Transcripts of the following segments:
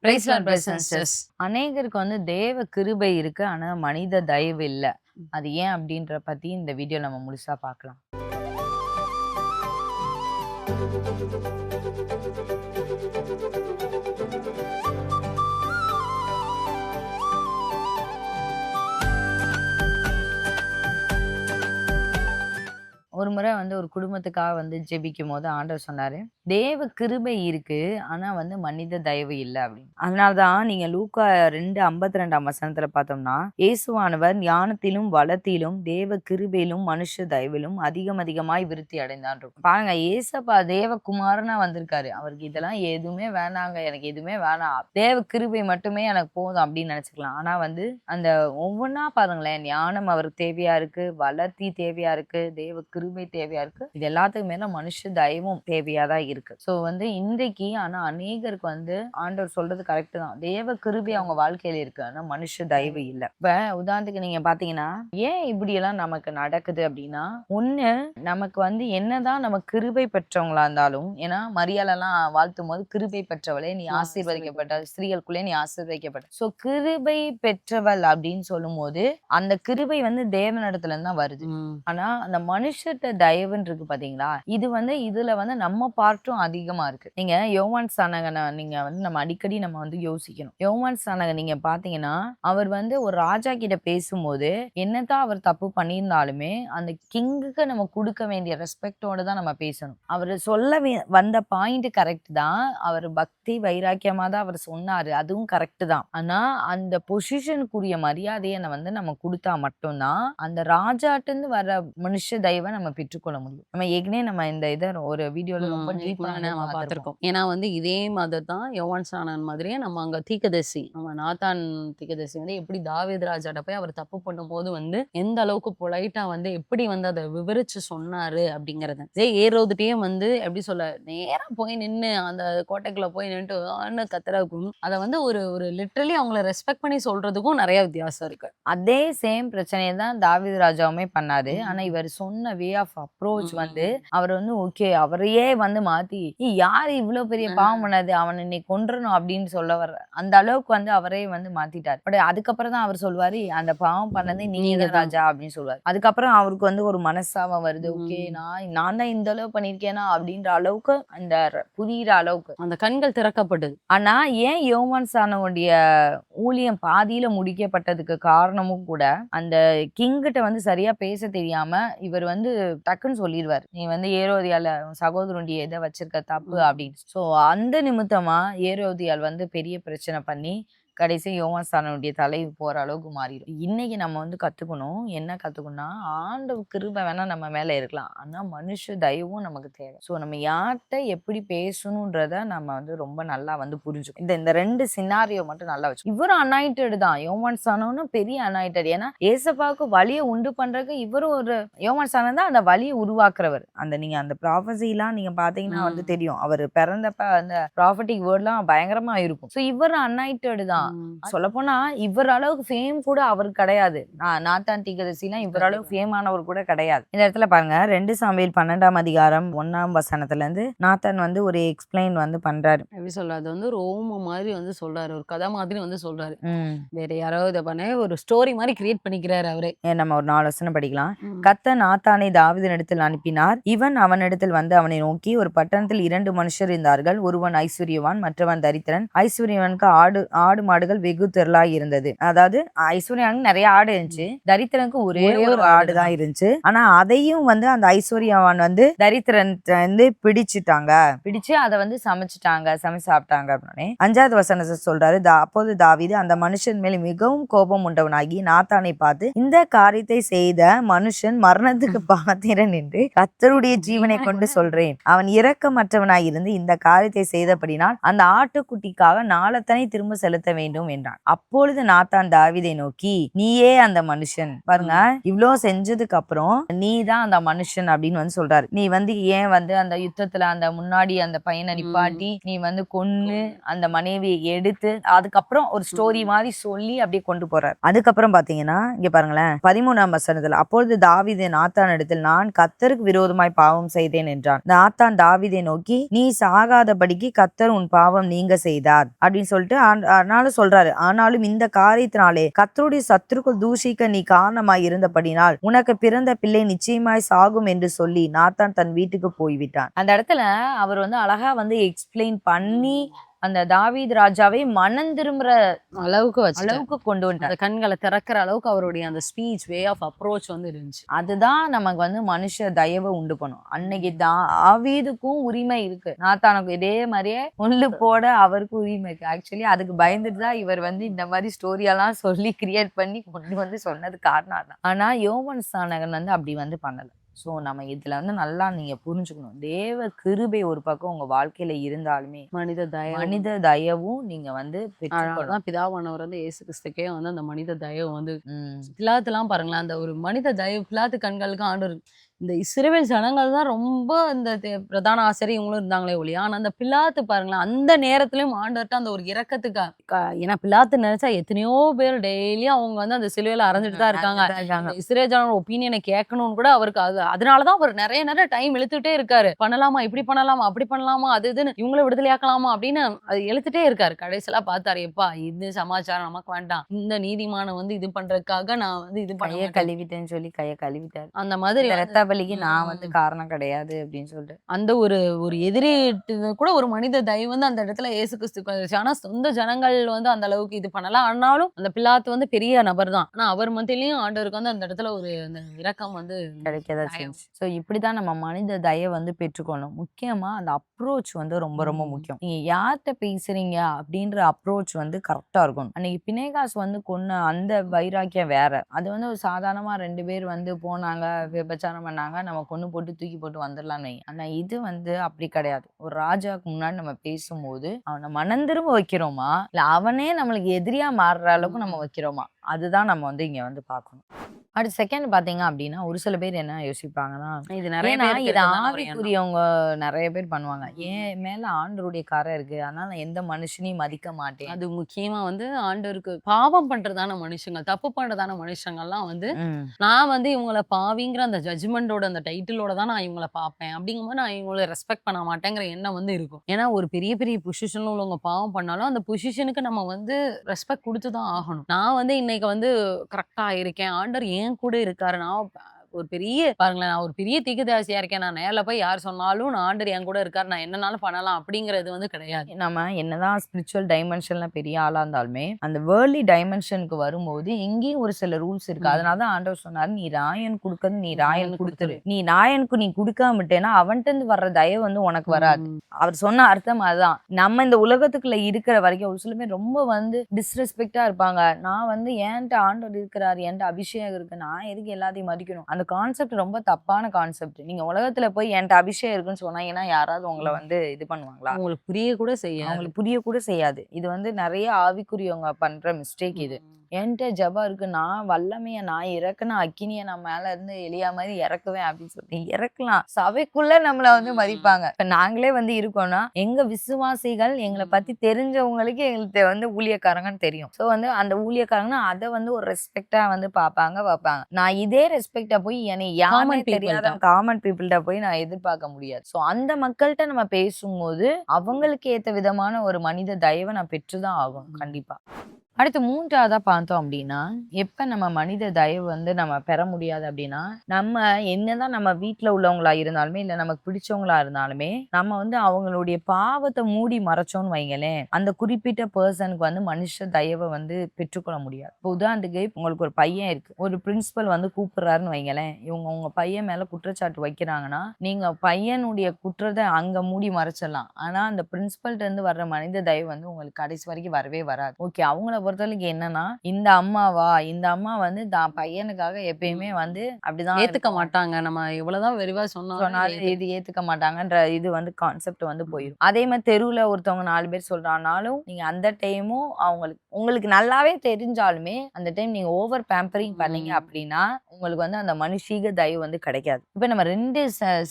Price Lord brothers and sisters. அநேகருக்கு தேவ கிருபை இருக்கு, ஆனா மனித தயவு இல்ல. அது ஏன் அப்படின்ற பத்தி இந்த வீடியோ நம்ம முழுசா பார்க்கலாம். ஒரு முறை ஒரு குடும்பத்துக்காக ஜெபிக்கும் போது ஆண்டவர் சொன்னாரு, தேவ கிருபை இருக்கு, ஆனா மனித தயவு இல்லை அப்படின்னு. அதனாலதான் நீங்க லூக்கா 2:52 பார்த்தோம்னா, இயேசுவானவர் ஞானத்திலும் வளத்திலும் தேவ கிருபையிலும் மனுஷ தயவிலும் அதிகமாய் விருத்தி அடைந்தான் இருக்கும். பாருங்க, ஏசப்பா தேவகுமாரனா வந்திருக்காரு. அவருக்கு இதெல்லாம் எதுவுமே வேணாங்க, எனக்கு எதுவுமே வேணாம், தேவ கிருபை மட்டுமே எனக்கு போதும் அப்படின்னு நினைச்சுக்கலாம். ஆனா அந்த ஒவ்வொன்னா பாருங்களேன், ஞானம் அவருக்கு தேவையா இருக்கு, வளர்த்தி தேவையா இருக்கு, தேவ கிருபை தேவையா இருக்கு, இது எல்லாத்துக்கும் மேல மனுஷ தயவும் தேவையாதான் இருக்கு. சோ இன்றைக்கு ஆனா அநேகருக்கு ஆண்டவர் சொல்றது கரெக்ட் தான், தேவ கிருபை அவங்க வாழ்க்கையில இருக்கு, ஆனா மனுஷ தயவு இல்லை. இப்ப உதாரணத்துக்கு நீங்க பாத்தீங்கன்னா, ஏன் இப்படி எல்லாம் நமக்கு நடக்குது அப்படின்னா, ஒண்ணு நமக்கு என்னதான் நம்ம கிருபை பெற்றவங்களா இருந்தாலும், ஏன்னா மரியாதைலாம் வாழ்த்தும் போது கிருபை பெற்றவளே நீ ஆசீர்வதிக்கப்பட்ட ஸ்திரீகளுக்குள்ளே நீ ஆசீர்வதிக்கப்பட்ட. சோ கிருபை பெற்றவள் அப்படின்னு சொல்லும் போது அந்த கிருபை தேவனிடத்துல இருந்து தான் வருது. ஆனா அந்த மனுஷ தயவுன்னு இருக்கு பாத்தீங்களா, இது இதுல நம்ம பார்ட்டும் அதிகமா இருக்கு. நீங்க யோவான் ஸ்நானகனை நீங்க நம்ம அடிக்கடி நம்ம யோசிக்கணும். யோவான் ஸ்நானகன் நீங்க பாத்தீங்கன்னா, அவர் ஒரு ராஜா கிட்ட பேசும்போது என்னதான் அவர் தப்பு பண்ணியிருந்தாலுமே அந்த கிங்குக்கு நம்ம கொடுக்க வேண்டிய ரெஸ்பெக்டோட தான் நம்ம பேசணும். அவர் சொல்ல வந்த பாயிண்ட் கரெக்ட் தான், அவர் பக்தி வைராக்கியமா தான் அவர் சொன்னாரு, அதுவும் கரெக்ட் தான். ஆனா அந்த பொசிஷனுக்குரிய மரியாதையை நம்ம கொடுத்தா மட்டும்தான் அந்த ராஜாட்டு இருந்து வர மனுஷ தயவை நம்ம பெற்றுக்கொள்ள முடியும். நம்ம ஏற்கனவே நம்ம இந்த இதை ஒரு வீடியோல ரொம்ப டீப்பா நம்ம பார்த்திருக்கோம். ஏன்னா இதே மாதிரி தான் யோவான் ஸ்நானன் மாதிரியே நம்ம அங்க தீர்க்கதரிசி, நம்ம நாத்தான் தீர்க்கதரிசி எப்படி தாவீது ராஜாட்ட போய் அவர் தப்பு பண்ணும் போது எந்த அளவுக்கு பொலைட்டா எப்படி அதை விவரிச்சு சொன்னாரு அப்படிங்கறது. இதே ஏரோதுட்டையும் எப்படி சொல்ல, நேரா போய் நின்று அந்த கோட்டைக்குள்ள போய் நின்று கத்துறதுக்கும் அதை ஒரு லிட்டரலி அவங்கள ரெஸ்பெக்ட் பண்ணி சொல்றதுக்கும் நிறைய வித்தியாசம் இருக்கு. அதே சேம் பிரச்சனையை தான் தாவீது ராஜாவுமே பண்ணாரு. ஆனா இவர் சொன்ன வே ஆஃப் அப்ரோச் அவர் ஓகே, அவரையே மாத்தி, யாரு இவ்வளவு பெரிய பாவம் பண்ணது, அவனை இன்னைக்கு கொன்றணும் அப்படின்னு சொல்ல வர்ற அந்த அளவுக்கு அவரே மாத்திட்டார். பட் அதுக்கப்புறம் தான் அவர் சொல்வாரு, அந்த பாவம் பண்ணதே நீங்க ராஜா அப்படின்னு சொல்லுவாரு. அதுக்கப்புறம் அவருக்கு ஒரு மனசாபம் வருது, ஓகே நான் தான் இந்த அளவு பண்ணிருக்கேனா அப்படின்ற அளவுக்கு அந்த புரியுற அளவுக்கு அந்த கண்கள் திறக்கப்பட்டது. ஆனா ஏன் யோவான் ஸ்நானனுடைய ஊழியம் பாதியில முடிக்கப்பட்டதுக்கு காரணமும் கூட, அந்த கிங்கிட்ட சரியா பேச தெரியாம இவர் டக்குன்னு சொல்லிடுவார், நீ ஏரோதியால சகோதரனுடைய இதை வச்சிருக்க தப்பு அப்படின்னு. சோ அந்த நிமித்தமா ஏரோதியால் பெரிய பிரச்சனை பண்ணி கடைசி யோவான் ஸ்நானனுடைய தலை போற அளவுக்கு மாறிடும். இன்னைக்கு நம்ம கத்துக்கணும், என்ன கத்துக்கணும்னா, ஆண்டவர் கிருபை வேணா நம்ம மேல இருக்கலாம், ஆனா மனுஷ தயவும் நமக்கு தேவை. சோ நம்ம யார்கிட்ட எப்படி பேசணும்ன்றத நம்ம ரொம்ப நல்லா புரிஞ்சுக்கணும். இந்த ரெண்டு சினாரியோ மட்டும் நல்லா வச்சு, இவரும் அனாயிண்டட் தான், யோவான் ஸ்நானனும் பெரிய அனாயிண்டட். ஏன்னா ஏசப்பாவுக்கு வழியை உண்டு பண்றதுக்கு இவரும் ஒரு யோவான் ஸ்நானன் தான் அந்த வழியை உருவாக்குறவர். நீங்க அந்த ப்ராஃபஸிலாம் நீங்க பாத்தீங்கன்னா தெரியும், அவர் பிறந்தப்ப அந்த ப்ராஃபட்டிக் வேர்ட்லாம் பயங்கரமா இருக்கும். சோ இவரும் அனாயிண்டட் தான். சொல்ல போனா இவர் அளவுக்கு ஃபேம் கூட அவருக்கு கிடையாது. நாத்தான் தீர்க்கதரிசிலாம் இவர் அளவுக்கு ஃபேம் ஆனவர் கூட கிடையாது. இந்த இடத்துல பாருங்க, 2 சாமுவேல் 12:1 நாத்தான் ஒரு எக்ஸ்பிளைன் பண்றாரு. எப்படி சொல்றாரு, ரோம மாதிரி சொல்றாரு, ஒரு கதை மாதிரி சொல்றாரு. வேற யாரோ இதை பண்ண ஒரு ஸ்டோரி மாதிரி கிரியேட் பண்ணிக்கிறாரு அவரே. நம்ம ஒரு 4 வசனம் படிக்கலாம். கர்த்தர் நாத்தானை தாவீதினிடத்தில் அனுப்பினார், இவன் அவனிடத்தில் அவனை நோக்கி, ஒரு பட்டணத்தில் 2 மனுஷர் இருந்தார்கள், ஒருவன் ஐஸ்வர்யவான், மற்றவன் தரித்திரன். ஐஸ்வர்யவனுக்கு ஆடு மாடுகள் வெகு திரளாய் இருந்தது. அதாவது ஐஸ்வர்யாவுக்கு நிறைய ஆடு இருந்துச்சு, தரித்திரனுக்கு ஒரே ஒரு ஆடுதான் இருந்துச்சு. ஆனா அதையும் அந்த ஐஸ்வர்யவான் தரித்திரன் பிடிச்சு அதை சமைச்சிட்டாங்க, சமைச்சு சாப்பிட்டாங்க. அப்படின்னே 5வது வசனத்தை சொல்றாரு, அப்போது தாவீது அந்த மனுஷன் மேல் மிகவும் கோபம் உண்டவனாகி நாத்தானை பார்த்து, இந்த காரியத்தை செய்த மனுஷன் மரணத்துக்கு பாத்திரன் என்று கர்த்தருடைய ஜீவனை கொண்டு சொல்றேன், அவன் இரக்கமற்றவனாய் இருந்து இந்த காரியத்தை செய்தபடினால் அந்த ஆட்டுக்குட்டிக்காக நாளத்தனை திரும்ப செலுத்த வேண்டும் வேண்டும் என்றான். அப்பொழுது நாத்தான் தாவீதை நோக்கி, நீயே அந்த மனுஷன். பாருங்க, இவ்ளோ செஞ்சதுக்கு அப்புறம் நீ தான் அந்த மனுஷன் அப்படின்னு வந்து சொல்றாரு. நீ வந்து ஏன் வந்து அந்த யுத்தத்துல அந்த முன்னாடி அந்த பையனை நிப்பாட்டி நீ வந்து கொன்னு அந்த மனைவியை எடுத்து அதுக்கப்புறம் ஒரு ஸ்டோரி மாதிரி சொல்லி அப்படியே கொண்டு போறாரு. அதுக்கப்புறம் பாத்தீங்கன்னா இங்க பாருங்களேன் 13ஆம் வசனத்துல, அப்பொழுது தாவீது நாத்தான் இடத்தில், நான் கர்த்தருக்கு விரோதமாய் பாவம் செய்தேன் என்றான். நாத்தான் தாவீதை நோக்கி, நீ சாகாதபடிக்கு கர்த்தர் உன் பாவம் நீங்க செய்தார் அப்படின்னு சொல்லிட்டு ஆனாலும் சொல்றாரு. ஆனாலும் இந்த காரியத்தினாலே கர்த்தருடைய சத்துருக்கள் தூஷிக்க நீ காரணமாய் இருந்தபடினால் உனக்கு பிறந்த பிள்ளை நிச்சயமாய் சாகும் என்று சொல்லி நாத்தான் தன் வீட்டுக்கு போய்விட்டான். அந்த இடத்துல அவர் வந்து அழகா வந்து எக்ஸ்பிளைன் பண்ணி அந்த தாவீது ராஜாவை மனம் திரும்புற அளவுக்கு கொண்டு வந்துட்டார். அந்த கண்களை திறக்கிற அளவுக்கு அவருடைய அந்த ஸ்பீச் வே ஆஃப் அப்ரோச் வந்து இருந்துச்சு. அதுதான் நமக்கு வந்து மனுஷ தயவை உண்டு பண்ணும். அன்னைக்கு தாவீதுக்கும் உரிமை இருக்கு, நாத்தானுக்கு இதே மாதிரியே கொண்டு போட அவருக்கு உரிமை இருக்கு. ஆக்சுவலி அதுக்கு பயந்துட்டு தான் இவர் வந்து இந்த மாதிரி ஸ்டோரியெல்லாம் சொல்லி கிரியேட் பண்ணி கொண்டு வந்து சொன்னது காரணம் தான். ஆனா யோவான் ஸ்நானகன் வந்து அப்படி வந்து பண்ணல. ஸோ நம்ம இதுல வந்து நல்லா நீங்க புரிஞ்சுக்கணும், தேவ கிருபை ஒரு பக்கம் உங்க வாழ்க்கையில இருந்தாலுமே மனித தயவும் நீங்க வந்து பெற்றுக்கொள்ளலாம். பிதாவானவர் வந்து இயேசு கிறிஸ்துக்கே வந்து அந்த மனித தயவு வந்து பிலாத்துலாம் பாருங்களேன், அந்த ஒரு மனித தயவு பிலாத்து கண்களுக்கு ஆண்டவர் இந்த இஸ்ரவேல் ஜனங்கள் தான் ரொம்ப இந்த பிரதான ஆசிரியர் இவங்களும் இருந்தாங்களே ஒழியா, ஆனா அந்த பிலாத்து பாருங்களேன் அந்த நேரத்திலயும் ஆண்டவர்ட்ட அந்த ஒரு இரக்கத்துக்கு ஏன்னா பிலாத்து நினைச்சா எத்தனையோ பேர் டெய்லியும் அவங்க வந்து அந்த சிலுவையில அரைஞ்சிட்டு தான் இருக்காங்க. இஸ்ரேல் ஜனங்களோட ஒப்பீனியனை கேட்கணும்னு கூட அவருக்கு அதனாலதான் அவர் நிறைய டைம் இழுத்துட்டே இருக்காரு. பண்ணலாமா, இப்படி பண்ணலாமா, அப்படி பண்ணலாமா, அது இதுன்னு இவங்கள விடுதலையாக்கலாமா அப்படின்னு அது இழுத்துட்டே இருக்காரு. கடைசியெல்லாம் பார்த்தாரு, எப்பா இது சமாச்சாரம் நமக்கு வேண்டாம், இந்த நீதிமானம் வந்து இது பண்றதுக்காக நான் வந்து இது கையை கழுவிட்டேன்னு சொல்லி கையை கழுவிட்டாரு. அந்த மாதிரி பலிக்கு நான் வந்து காரணம் கிடையாது அப்படின்னு சொல்லிட்டு அந்த ஒரு எதிரி கூட ஒரு மனித தயவு வந்து அந்த இடத்துல இயேசு கிறிஸ்து. ஆனா சொந்த ஜனங்கள் வந்து அந்த அளவுக்கு இது பண்ணலாம். ஆனாலும் அந்த பிலாத்து வந்து பெரிய நபர் தான். ஆனா அவர் மத்தியிலயும் ஆண்டவருக்கு வந்து அந்த இடத்துல ஒரு அந்த இரக்கம் வந்து கிடைக்கதான் செஞ்சு. ஸோ இப்படிதான் நம்ம மனித தயவை வந்து பெற்றுக்கொள்ளணும். முக்கியமா அந்த அப்ரோச் வந்து ரொம்ப ரொம்ப முக்கியம். நீங்க யார்கிட்ட பேசுறீங்க அப்படின்ற அப்ரோச் வந்து கரெக்டா இருக்கணும். அன்னைக்கு பிணைகாஸ் வந்து கொன்ன அந்த வைராக்கியம் வேற. அது வந்து ஒரு சாதாரணமா 2 பேர் வந்து போனாங்க, விபச்சாரம் பண்ணாங்க, நம்ம கொண்டு போட்டு தூக்கி போட்டு வந்துடலாம்னு. ஆனா இது வந்து அப்படி கிடையாது. ஒரு ராஜாவுக்கு முன்னாடி நம்ம பேசும்போது அவனை மனம் திரும்ப வைக்கிறோமா, இல்ல அவனே நம்மளுக்கு எதிரியா மாறுற அளவுக்கு நம்ம வைக்கிறோமா, அதுதான் நம்ம வந்து இங்க வந்து பார்க்கணும். அடுத்த செகண்ட் பாத்தீங்க அப்படின்னா ஒரு சில பேர் என்ன யோசிப்பாங்கன்னா, இது ஆவிக்குரியவங்க நிறைய பேர் பண்ணுவாங்க, ஏன் மேல ஆண்டவருடைய கரை இருக்கு, அதனால நான் எந்த மனுஷனையும் மதிக்க மாட்டேன். அது முக்கியமா வந்து ஆண்டவருக்கு பாவம் பண்றதான மனுஷங்க, தப்பு பண்றதான மனுஷங்கள்லாம் வந்து நான் வந்து இவங்கள பாவிங்கிற அந்த ஜட்ஜ்மெண்டோட அந்த டைட்டிலோட தான் நான் இவங்கள பார்ப்பேன். அப்படிங்கும்போது நான் இவங்களை ரெஸ்பெக்ட் பண்ண மாட்டேங்கிற எண்ணம் வந்து இருக்கும். ஏன்னா ஒரு பெரிய பெரிய பொசிஷன்ல உள்ளவங்க பாவம் பண்ணாலும் அந்த பொசிஷனுக்கு நம்ம வந்து ரெஸ்பெக்ட் கொடுத்து தான் ஆகணும். நான் வந்து இன்னைக்கு வந்து கரெக்டா இருக்கேன், ஆண்டவர் ஏன் கூட இருக்காரு, நான் ஒரு பெரிய பாருங்களேன், நான் ஒரு பெரிய தீர்க்கதரிசியா இருக்கேன், நான் நேர்ல போய் யார் சொன்னாலும் நான் ஆண்டவர் என் கூட இருக்காரு, நான் என்னனாலும் பண்ணலாம் அப்படிங்கிறது வந்து கிடையாது. நம்ம என்னதான் ஸ்பிரிச்சுவல் டைமென்ஷன்ல பெரிய ஆளா இருந்தாலுமே அந்த வேர்ல்ட்லி டைமென்ஷனுக்கு வரும்போது எங்கேயும் ஒரு சில ரூல்ஸ் இருக்கு. அதனாலதான் ஆண்டவர் சொன்னாரு, நீ ராயன் கொடுக்கறது நீ ராயன் கொடுத்துரு, நீ ராயனுக்கு நீ கொடுக்காமட்டேன்னா அவன்கிட்ட இருந்து வர்ற தயவு வந்து உனக்கு வராது. அவர் சொன்ன அர்த்தம் அதுதான். நம்ம இந்த உலகத்துக்குள்ள இருக்கிற வரைக்கும் ஒரு சில பேர் ரொம்ப வந்து டிஸ்ரெஸ்பெக்டா இருப்பாங்க. நான் வந்து என்கிட்ட ஆண்டவர் இருக்கிறாரு, என்கிட்ட அபிஷேகம் இருக்கு, நான் எதுக்கு எல்லாத்தையும் மதிக்கணும், அந்த கான்செப்ட் ரொம்ப தப்பான கான்செப்ட். நீங்க உலகத்துல போய் என்கிட்ட அபிஷேகம் இருக்குன்னு சொன்னாங்கன்னா யாராவது உங்களை வந்து இது பண்ணுவாங்களா? அவங்களுக்கு புரிய கூட செய்யாது. இது வந்து நிறைய ஆவிக்குரியவங்க பண்ற மிஸ்டேக் இது. என்கிட்ட ஜபம் இருக்கு, நான் வல்லமைய நான் இறக்குனா அக்கினிய நான் மேல இருந்து எலியா மாதிரி இறக்குவேன் அப்படின்னு சொல்லி இறக்கலாம். சபைக்குள்ள நம்மள வந்து மதிப்பாங்க. இப்ப நாங்களே வந்து இருக்கோம்னா எங்க விசுவாசிகள் எங்களை பத்தி தெரிஞ்சவங்களுக்கு எங்களுக்கு வந்து ஊழியக்காரங்கன்னு தெரியும். சோ வந்து அந்த ஊழியக்காரங்கன்னா அதை வந்து ஒரு ரெஸ்பெக்டா வந்து வைப்பாங்க. நான் இதே ரெஸ்பெக்டா போய் என்னை யாருமே தெரியாத காமன் பீப்புள்கிட்ட போய் நான் எதிர்பார்க்க முடியாது. சோ அந்த மக்கள்கிட்ட நம்ம பேசும்போது அவங்களுக்கு ஏத்த விதமான ஒரு மனித தயவை நான் பெற்றுதான் ஆகும் கண்டிப்பா. அடுத்து 3ஆவதா பார்த்தோம் அப்படின்னா, எப்ப நம்ம மனித தயவு வந்து நம்ம பெற முடியாது அப்படின்னா, நம்ம என்னதான் நம்ம வீட்ல உள்ளவங்களா இருந்தாலுமே இல்ல நமக்கு பிடிச்சவங்களா இருந்தாலுமே நம்ம வந்து அவங்களுடைய பாவத்தை மூடி மறைச்சோம்னு வைங்களேன், அந்த குறிப்பிட்ட பர்சனுக்கு வந்து மனுஷ தயவை வந்து பெற்றுக்கொள்ள முடியாது. இப்போ உதாரணத்துக்கு உங்களுக்கு ஒரு பையன் இருக்கு, ஒரு பிரின்சிபல் வந்து கூப்பிடுறாருன்னு வைங்களேன், இவங்க உங்க பையன் மேல குற்றச்சாட்டு வைக்கிறாங்கன்னா நீங்க பையனுடைய குற்றத்தை அங்க மூடி மறைச்சிடலாம். ஆனா அந்த பிரின்சிபல்ட்ட இருந்து வர்ற மனித தயவு வந்து உங்களுக்கு கடைசி வரைக்கும் வரவே வராது. ஓகே, அவங்கள பொறுத்தவரைக்கும் என்னன்னா, இந்த அம்மா வந்து தான் பையனுக்காக எப்பயுமே வந்து அப்படிதான் ஏத்துக்க இருக்கும். மாட்டாங்க. நம்ம எவ்வளவுதான் விரிவா சொன்னாலும் சொன்னாலும் இது ஏத்துக்க மாட்டாங்கன்ற இது வந்து கான்செப்ட் வந்து போயிரும். அதே மாதிரி தெருவுல ஒருத்தவங்க 4 பேர் சொல்றானாலும், நீங்க அந்த டைமும் உங்களுக்கு நல்லாவே தெரிஞ்சாலுமே, அந்த டைம் நீங்க ஓவர் பேம்பரிங் பண்ணீங்க அப்படின்னா, உங்களுக்கு வந்து அந்த மனுஷீக தயவு வந்து கிடைக்காது. இப்ப நம்ம 2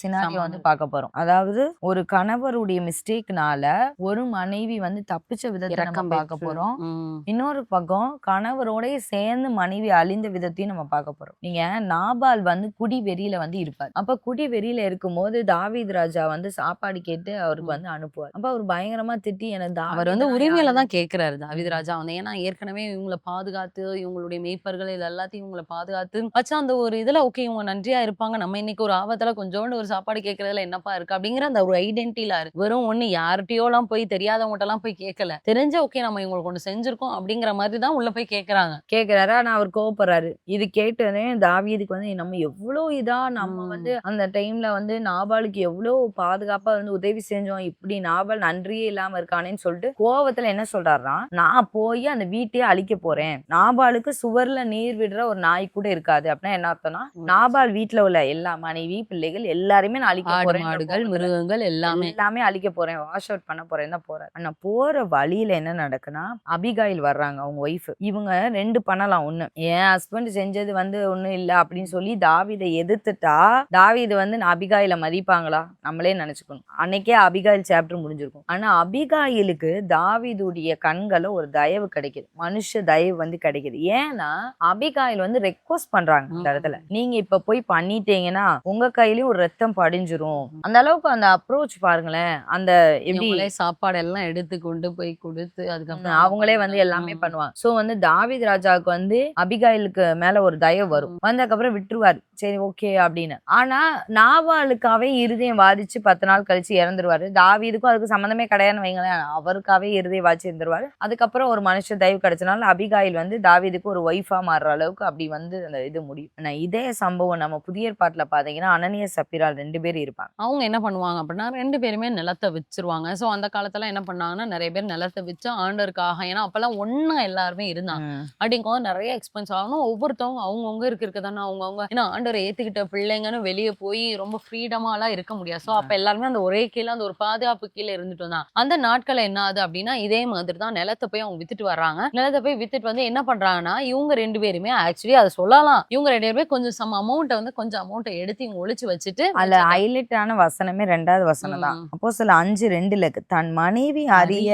சினாரியோ வந்து பார்க்க போறோம். அதாவது ஒரு கணவருடைய மிஸ்டேக்னால ஒரு மனைவி வந்து தப்பிச்ச விதத்த நம்ம இரக்கம் பார்க்க பெற்று. போறோம். ம். இன்னொரு பக்கம் கணவரோடயே சேர்ந்து மனைவி அழிந்த விதத்தையும் நம்ம பார்க்க போறோம். நீங்க நாபால் வந்து குடி வெறியில வந்து இருப்பார். அப்ப குடி வெறியில இருக்கும்போது தாவீது ராஜா வந்து சாப்பாடு கேட்டு அவருக்கு வந்து அனுப்புவார். அப்ப அவர் பயங்கரமா திட்டி எனக்கு அவர் வந்து தாவீதுனா உரிமையில யாரு? தான் கேட்கிறாரு தாவீது ராஜா வந்து. ஏன்னா ஏற்கனவே இவங்கள பாதுகாத்து, இவங்களுடைய மேய்ப்பர்கள் இது எல்லாத்தையும் இவங்கள பாதுகாத்து வச்சா அந்த ஒரு இதுல ஓகே இவங்க நன்றியா இருப்பாங்க. நம்ம இன்னைக்கு ஒரு ஆபத்துல கொஞ்சோண்டு ஒரு சாப்பாடு கேட்கறதுல என்னப்பா இருக்கு? அப்படிங்கிற அந்த ஒரு ஐடென்டிட்டில வெறும் ஒண்ணு யார்ட்டயோலாம் போய் தெரியாதவங்கட்டலாம் போய் கேட்கல. தெரிஞ்ச ஓகே நம்ம இவங்களுக்கு ஒண்ணு செஞ்சிருக்கோம் அப்படிங்கிற மாதிரி தான் உள்ள போய் கேட்கறாங்க. கேட்கிறாரு. ஆனா அவர் கோவப்படுறாரு. இது கேட்டோனே தாவீதுக்கு வந்து நம்ம எவ்ளோ இதா நம்ம வந்து அந்த டைம்ல வந்து நாபாலுக்கு எவ்ளோ பாதுகாப்பா வந்து உதவி செஞ்சோம். இப்படி நாபால் நன்றியே இல்லாம இருக்கானேன்னு சொல்லிட்டு கோவத்துல என்ன சொல்றாருன்னா, நான் போய் அந்த வீட்டையே அழிக்க போறேன். நாபாலுக்கு சுவர்ல நீர் விடுற ஒரு நாய் கூட இருக்காது. அப்படின்னா என்ன அர்த்தம்னா, நாபால் வீட்ல உள்ள எல்லா மனைவி, பிள்ளைகள் எல்லாரையுமே நான் அழிக்க ஆடு, போறேன்ற மாடுகள், கோவத்துல மிருகங்கள் எல்லாமே. எல்லாமே அழிக்க போறேன். வாஷ் அவுட் பண்ண போறேன்னு தான் போறாரு. ஆனா போற வழியில என்ன நடக்குன்னா, அபிகாயில் வர்றாங்க அவங்க ஒய்ஃப். இவங்க 2 பண்ணலாம் ஒண்ணு. என் ஹஸ்பண்ட் செஞ்சது வந்து ஒண்ணும் இல்ல அப்படின்னு சொல்லி தாவீத எதிர்த்துட்டா, தாவீது வந்து அபிகாயில மதிப்பாங்களா? நம்மளே நினைச்சுக்கணும். அன்னைக்கே அபிகாயில் சாப்டர் முடிஞ்சிருக்கும். ஆனா அபிகாயிலுக்கு தாவீதுடைய கண்கள்ல ஒரு தயவு கிடைக்குது. மனுஷ தயவு வந்து கிடைக்குது. ஏன்னா அபிகாயில் வந்து ரெக்வெஸ்ட் பண்றாங்க அந்த இடத்துல. நீங்க இப்ப போய் பண்ணிட்டீங்கன்னா உங்க கையிலயும் ஒரு ரத்தம் படிஞ்சிரும். அந்த அளவுக்கு அந்த அப்ரோச் பாருங்களேன். அந்த எப்படி இவங்களே சாப்பாடு எல்லாம் எடுத்து கொண்டு போய் குடுத்து அதுக்கப்புறம் அவங்களே வந்து எல்லாமே பண்ணுவாங்க. சோ வந்து தாவீது ராஜாவுக்கு வந்து அபிகாயிலுக்கு மேல ஒரு தயவு வரும். வந்ததுக்கப்புறம் விட்டுருவாரு. சரி ஓகே அப்படின்னு. ஆனா நாபாலுக்காவே இருதயம் வாதிச்சு 10 நாள் கழிச்சு இறந்துருவாரு. தாவீதுக்கும் அதுக்கு சம்மந்தமே கிடையாதுன்னு வைங்களேன். அவருக்காவே இருதயம் வாதிச்சு இருந்துருவாரு. அதுக்கப்புறம் ஒரு மனுஷ தயவு கிடைச்சனால அபிகாயில் வந்து தாவீதுக்கு ஒரு ஒய்ஃபா மாறுற அளவுக்கு அப்படி வந்து அந்த இது முடியும். ஆனா இதே சம்பவம் நம்ம புதிய ஏற்பாட்டுல பாத்தீங்கன்னா அனனியா சப்பீரால் 2 பேர் இருப்பாங்க. அவங்க என்ன பண்ணுவாங்க அப்படின்னா 2 பேருமே நிலத்த வித்துருவாங்க. ஸோ அந்த காலத்துல என்ன பண்ணாங்கன்னா, நெறைய பேர் நிலத்த வித்து ஆண்டவருக்காக ஏன்னா அப்பலாம் ஒண்ணா எல்லாருமே இருந்தாங்க. அப்படிங்கும்போது நெறைய எக்ஸ்பென்ஸ் ஆகணும். ஒவ்வொருத்தவங்க அவங்கவங்க இருக்க தானே அவங்கவங்க ஏன்னா ஆண்டவர ஏத்துக்கிட்ட பிள்ளைங்கன்னு வெளிய போய் ரொம்ப ஃப்ரீடமாலாம் இருக்க முடியாது. ஸோ அப்ப எல்லாருமே அந்த ஒரே கீழ அந்த ஒரு பாதுகாப்பு கீழ இருந்துட்டு வந்தாங்க. அந்த நாட்கள்ல என்ன ஆகுது அப்படின்னா, இதே மாதிரி தான் நிலத்த போய் அவங்க வித்துட்டு வர்றாங்க. நிலத்த போய் வித்துட்டு வந்து என்ன பண்றாங்கன்னா, இவங்க 2 பேருமே ஆக்சுவலி அத சொல்லலாம். இவங்க 2 பேருமே கொஞ்சம் சம் அமௌண்ட்ட வந்து கொஞ்சம் அமௌண்ட்ட எடுத்து இவங்க ஒளிச்சு வச்சுட்டு அதுல ஹைலைட்டான வசனமே 2வது வசனம் தான். அப்போஸ்தலர் 5:2ல தன் மனைவி அறிய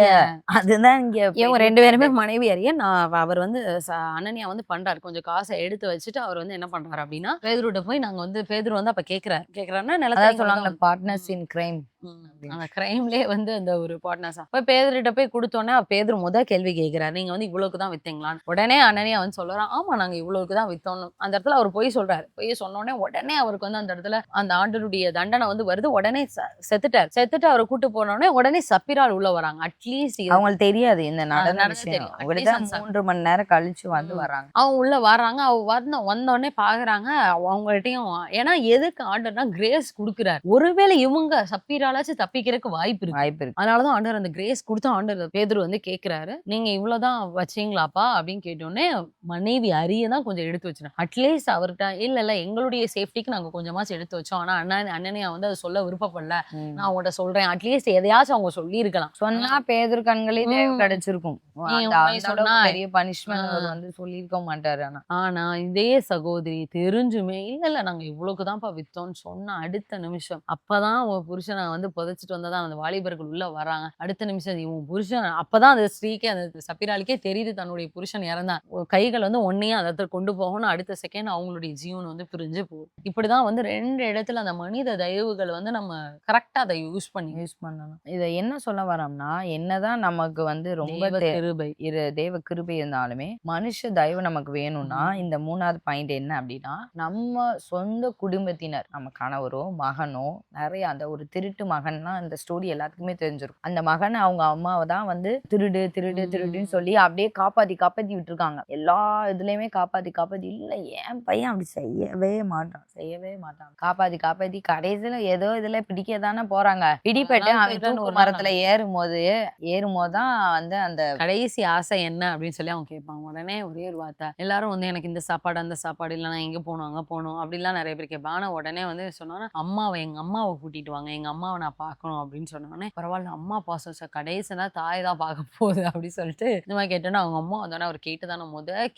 அதுதான் இங்க இவங்க 2 பேருமே மனைவி அறிய அவர் வந்து அனனியா வந்து பண்றாரு. கொஞ்சம் காச எடுத்து வச்சுட்டு அவர் வந்து என்ன பண்றாரு அப்படின்னா, பேதுருட்ட போய் நாங்க வந்து பேதுரு வந்து அப்ப கேட்கிறாரு. கேட்கிறாருன்னா நிலத்த அதான் சொல்லுவாங்கல்ல பார்ட்னர்ஸ் இன் கிரைம். அந்த கிரைம்லயே வந்து அந்த ஒரு பார்ட்னர்ஸா போய் பேதுருட்ட போய் குடுத்தோனே பேதுரு கேள்வி கேட்கிறாரு. நீங்க வந்து இவ்வளவுக்கு தான் வித்தீங்களான்னு. உடனே அனனியா வந்து சொல்றான். ஆமா நாங்க இவ்வளவுக்கு தான் வித்தோம். அந்த இடத்துல அவர் பொய் சொல்றாரு. பொய் சொன்னோனே உடனே அவருக்கு வந்து அந்த இடத்துல அந்த ஆண்டவருடைய தண்டனை வந்து வருது. உடனே செத்துட்டார். செத்துட்டு அவரை கூட்டு போனோனே உடனே சப்பிரால் உள்ள வராங்க. அட்லீஸ்ட் அவங்களுக்கு தெரியாது இந்த நடந்த நடந்து விஷயம். தெரியும். அப்படிதான் 3 மணி நேரம் கழிச்சு வந்து வராங்க. அவங்க உள்ள வர்றாங்க. வந்தோனே பாக்குறாங்க. அவங்கள்ட்டயும் ஏன்னா எதுக்கு ஆண்டவர்னா கிரேஸ் குடுக்குறாரு. ஒருவேளை இவங்க சப்பீராலாச்சும் தப்பிக்கிறதுக்கு வாய்ப்பு இருக்கு. அதனாலதான் ஆண்டவர் அந்த கிரேஸ் குடுத்து ஆண்டவர் பேதுரு வந்து கேக்குறாரு. நீங்க இவ்வளவுதான் வச்சீங்களாப்பா அப்படின்னு கேட்டோடனே மனைவி அறியதான் கொஞ்சம் எடுத்து வச்சிருக்கேன். அட்லீஸ்ட் அவர்கிட்ட இல்ல எங்களுடைய சேஃப்டிக்கு நாங்க கொஞ்சமாச்சும் எடுத்து வச்சோம். ஆனா அண்ணனையா வந்து அதை சொல்ல விருப்பப்படல. நான் அவங்கள்ட்ட சொல்றேன். அட்லீஸ்ட் எதையாச்சும் அவங்க சொல்லி இருக்கலாம். சொன்னா பேதுரு கண்களே தயவு கிடைச்சிருக்கும். பெரிய பனிஷ்மெண்ட் அவர் வந்து சொல்லியிருக்க மாட்டாரு. ஆனா இதே சகோதரி தெரிஞ்சுமே இல்ல நாங்க இவ்வளவுக்கு தான்ப்பா வித்தோம்னு சொன்ன அடுத்த நிமிஷம் அப்பதான் உன் புருஷனை வந்து புதைச்சிட்டு வந்ததான் அந்த வாலிபர்கள் உள்ள வராங்க. அடுத்த நிமிஷம் இவன் புருஷன் அப்பதான் அந்த ஸ்திரீக்கே அந்த சப்பிராளுக்கே தெரியுது தன்னுடைய புருஷன் இறந்தான். கைகள் வந்து ஒன்னையும் அந்த இடத்துல கொண்டு போகணும். அடுத்த செகண்ட் அவங்களுடைய ஜீவன் வந்து பிரிஞ்சு போகும். இப்படிதான் வந்து 2 இடத்துல அந்த மனித தயவுகள் வந்து நம்ம கரெக்டா அதை யூஸ் பண்ணணும். இதை என்ன சொல்ல வரோம்னா என்னதான் நமக்கு வந்து ரொம்ப தேவ கிருபை இருந்தாலுமே மனுஷ தயவு நமக்கு வேணும்னா இந்த 3வது பாயிண்ட் என்ன அப்படின்னா நம்ம சொந்த குடும்பத்தினர் நம்ம கணவரோ மகனோ நிறைய அந்த ஒரு திருட்டு மகன்லாம் இந்த ஸ்டோரி எல்லாத்துக்குமே தெரிஞ்சிருக்கும். அந்த மகன் அவங்க அம்மாவை தான் வந்து திருடு திருடு திருடுன்னு சொல்லி அப்படியே காப்பாத்தி காப்பாத்தி விட்டுருக்காங்க. எல்லா இதுலயுமே காப்பாத்தி காப்பாத்தி, இல்ல என் பையன் அப்படி செய்யவே மாட்டான் செய்யவே மாட்டான், காப்பாத்தி காப்பாத்தி கடைசியில ஏதோ இதுல பிடிக்க தானே போறாங்க. பிடிபட்டு அவன் தூக்கு மரத்துல ஏறும்போது தான் வந்து அந்த கடைசி ஆசை என்ன அப்படின்னு சொல்லி அவங்க கேட்பாங்க. உடனே ஒரே ஒரு வார்த்தை, எல்லாரும் வந்து எனக்கு இந்த சாப்பாடு அந்த சாப்பாடு இல்ல நான் எங்க போகணும் அங்க போகணும் அப்படிலாம் நிறைய பேர் கேட்பாங்க. ஆனா உடனே வந்து சொன்னாங்க, எங்க அம்மாவை கூட்டிட்டு வாங்க, எங்க அம்மாவை நான் பார்க்கணும் அப்படின்னு சொன்னோடனே, பரவாயில்ல அம்மா பாசம் சார், கடைசினா தாய் தான் பார்க்க போகுது அப்படின்னு சொல்லிட்டு இந்த மாதிரி கேட்டோன்னா அவங்க அம்மா வந்தோடனே அவர் கேட்டதான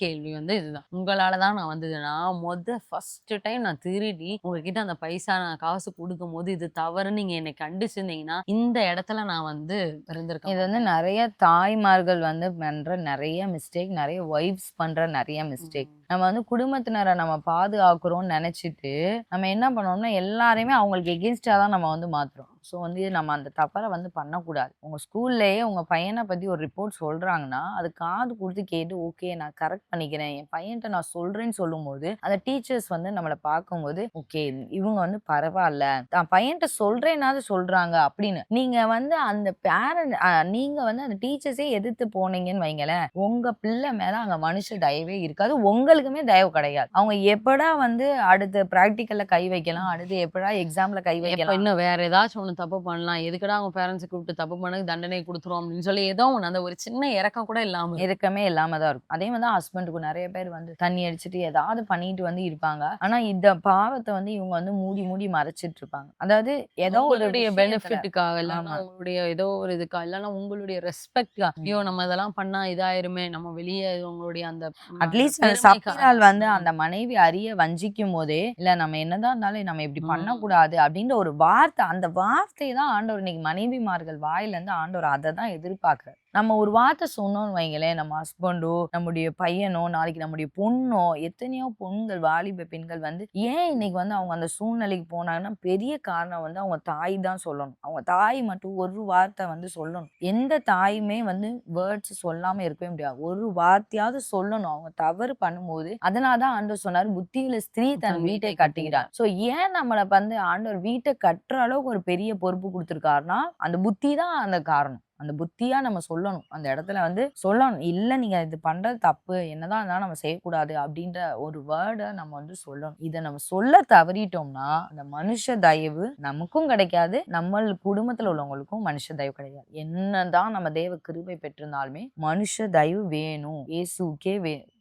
கேள்வி வந்து இதுதான், உங்களால தான் நான் வந்தது, நான் ஃபர்ஸ்ட் டைம் நான் திருடி உங்ககிட்ட அந்த பைசா நான் காசு கொடுக்கும் போது இது தவறுன்னு நீங்க என்னை கண்டிச்சிருந்தீங்கன்னா இந்த இடத்துல நான் வந்து இருந்திருக்கேன். இது வந்து நிறைய தாய்மார்கள் வந்து பண்ற நிறைய மிஸ்டேக், நிறைய ஒய்ஃப்ஸ் பண்ற நிறைய மிஸ்டேக். நம்ம வந்து குடும்பத்தினரை நம்ம பாதுகாக்கிறோம்னு நினைச்சிட்டு நம்ம என்ன பண்ணோம்னா எல்லாரையுமே அவங்களுக்கு எகென்ஸ்டா தான் நம்ம வந்து மாத்துறோம். ஸோ வந்து நம்ம அந்த தவறை வந்து பண்ணக்கூடாது. உங்க ஸ்கூல்லேயே உங்க பையனை பத்தி ஒரு ரிப்போர்ட் சொல்றாங்கன்னா அது காது கொடுத்து கேட்டு ஓகே நான் கரெக்ட் பண்ணிக்கிறேன் என் பையன்ட்ட நான் சொல்றேன்னு சொல்லும்போது அந்த டீச்சர்ஸ் வந்து நம்மளை பார்க்கும்போது ஓகே இவங்க வந்து பரவாயில்ல தான் பையன்ட்ட சொல்றேன்னாவது சொல்றாங்க அப்படின்னு நீங்க வந்து அந்த பேரண்ட் நீங்க வந்து அந்த டீச்சர்ஸே எதிர்த்து போனீங்கன்னு வைங்களேன், உங்க பிள்ளை மேல அங்க மனுஷ தயவே இருக்காது, உங்களுக்குமே தயவு கிடையாது. அவங்க எப்படா வந்து அடுத்து பிராக்டிக்கல்ல கை வைக்கலாம், அடுத்து எப்படா எக்ஸாம்ல கை வைக்கலாம், இன்னும் வேற ஏதாச்சும் ஒண்ணு தப்பு பண்ணலாம், எதுக்குடா அவங்க பேரண்ட்ஸ் கூப்பிட்டு தப்பு பண்ணதுக்கு தண்டனை கொடுத்துரும் அப்படின்னு சொல்லி ஏதோ ஒண்ணு அந்த ஒரு சின்ன இறக்கம் கூட இருக்கமே இல்லாம தான் இருக்கும். அதே மாதிரி தான் ஹஸ்பண்டுக்கு நிறைய பேர் வந்து தண்ணி அடிச்சுட்டு ஏதாவது பண்ணிட்டு வந்து இருப்பாங்க. ஆனா இந்த பாவத்தை வந்து இவங்க வந்து மூடி மூடி மறைச்சிட்டு இருப்பாங்க. அதாவது ஏதோ ஒரு பெனிஃபிட்டுக்காக இல்லைன்னா உங்களுடைய ஏதோ ஒரு இதுக்காக இல்லைன்னா உங்களுடைய ரெஸ்பெக்ட்காக, ஐயோ நம்ம இதெல்லாம் பண்ணா இதாயிருமே, நம்ம வெளியே உங்களுடைய அந்த அட்லீஸ்ட் சப்பினால் வந்து அந்த மனைவி அறிய வஞ்சிக்கும் போதே இல்ல நம்ம என்னதான் இருந்தாலும் நம்ம இப்படி பண்ணக்கூடாது அப்படின்ற ஒரு வார்த்தை, அந்த வார்த்தையை தான் ஆண்டவர் இன்னைக்கு மனைவிமார்கள் வாயில இருந்து ஆண்டவர் அதை தான் எதிர்பார்க்கிறார். நம்ம ஒரு வார்த்தை சொன்னோம்னு வைங்களேன், நம்ம ஹஸ்பண்டோ நம்முடைய பையனோ நாளைக்கு நம்முடைய பொண்ணோ, எத்தனையோ பெண்கள் வாலிப பெண்கள் வந்து ஏன் இன்னைக்கு வந்து அவங்க அந்த சூழ்நிலைக்கு போனாங்கன்னா பெரிய காரணம் வந்து அவங்க தாய் தான் சொல்லணும். அவங்க தாய் மட்டும் ஒரு வார்த்தை வந்து சொல்லணும். எந்த தாயுமே வந்து வேர்ட்ஸ் சொல்லாம இருக்கவே முடியாது, ஒரு வார்த்தையாவது சொல்லணும் அவங்க தவறு பண்ணும்போது. அதனாலதான் ஆண்டவர் சொன்னார் புத்தியில ஸ்திரீ தன் வீட்டை கட்டுகிறார். சோ ஏன் நம்மளை வந்து ஆண்டவர் வீட்டை கட்டுற அளவுக்கு ஒரு பெரிய பொறுப்பு கொடுத்திருக்காருன்னா அந்த புத்தி தான் அந்த காரணம். அந்த புத்தியா நம்ம சொல்லணும், அந்த இடத்துல வந்து சொல்லணும், இல்ல நீங்க இது பண்றது தப்பு, என்னதான் இருந்தாலும் நம்ம செய்யக்கூடாது அப்படின்ற ஒரு வேர்டை நம்ம வந்து சொல்லணும். இதை நம்ம சொல்ல தவறிட்டோம்னா அந்த மனுஷ தயவு நமக்கும் கிடைக்காது, நம்ம குடும்பத்துல உள்ளவங்களுக்கும் மனுஷ தயவு கிடைக்காது. என்னதான் நம்ம தேவ கிருபை பெற்றிருந்தாலுமே மனுஷ தயவு வேணும், இயேசுக்கே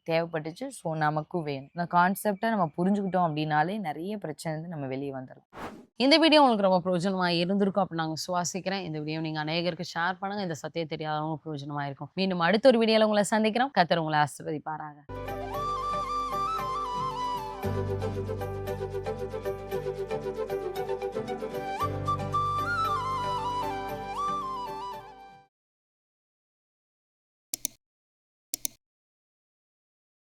தேவைப்பட்டுச்சு. ஸோ நமக்கும் வேணும். இந்த கான்செப்டை நம்ம புரிஞ்சுக்கிட்டோம் அப்படின்னாலே நிறைய பிரச்சனை வந்து நம்ம வெளியே வந்துடும். இந்த வீடியோ உங்களுக்கு ரொம்ப பிரயோஜனமாக இருந்திருக்கும் அப்படின்னு நாங்கள் சுவாசிக்கிறேன். இந்த வீடியோ நீங்கள் அநேகருக்கு ஷேர் பண்ணுங்க, இந்த சத்தியம் தெரியாதவங்க பிரயோஜனமாக இருக்கும். மீண்டும் அடுத்த ஒரு வீடியோவில் உங்களை சந்திக்கிறோம். கர்த்தர் உங்களை ஆசீர்வதிப்பாராக.